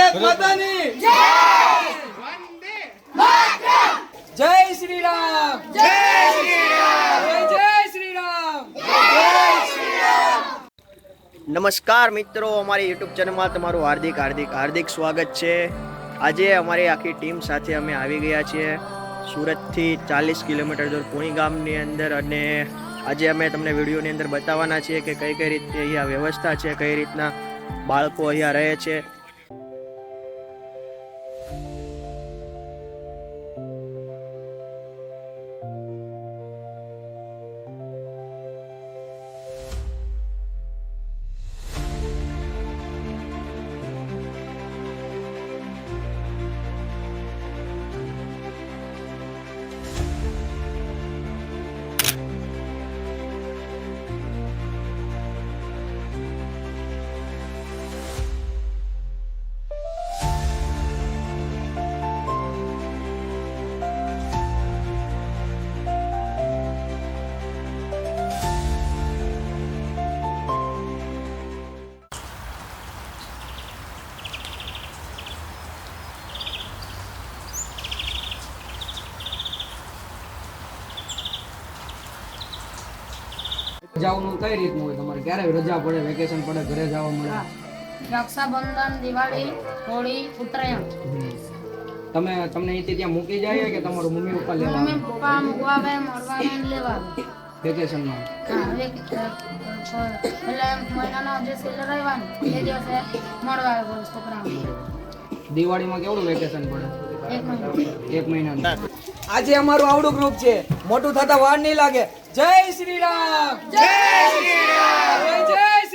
ભારત માતાની જય. વંદે માતરમ. જય શ્રી રામ. જય શ્રી રામ. જય શ્રી રામ. જય શ્રી રામ. નમસ્કાર મિત્રો, અમારી યુટ્યુબ ચેનલમાં તમારું હાર્દિક સ્વાગત છે. આજે અમારી આખી ટીમ સાથે અમે આવી ગયા છીએ સુરતથી 40 કિલોમીટર દૂર પુણી ગામની અંદર, અને આજે અમે તમને વિડીયોની અંદર બતાવવાના છીએ કે કઈ કઈ રીતે અહીંયા વ્યવસ્થા છે, કઈ રીતના બાળકો અહીંયા રહે છે. રજાઓનું કઈ રીતનું હોય તમારે? ક્યારે રજા પડે, વેકેશન પડે, ઘરે જવા મળે? રક્ષાબંધન, દિવાળી, હોળી, ઉત્તરાયણ. તમને અહીંથી ત્યાં મૂકી જાય કે તમારું મમ્મી પપ્પા લેવા મમ્મી પપ્પા મૂકવા આવે, મળવા આવે ને લેવા આવે. વેકેશનમાં? એટલે મહિનાનો જે સેલ રહેવાનો એ દિવસે મળવા આવે બોલ છોકરાઓ. દિવાળીમાં કેવડું વેકેશન પડે? 1 મહિનો. 1 મહિનાનું. આજે અમારું આવડું ગ્રુપ છે, મોટું થતા વાર નહીં લાગે. જય શ્રી રામ. જય શ્રી રામ. જય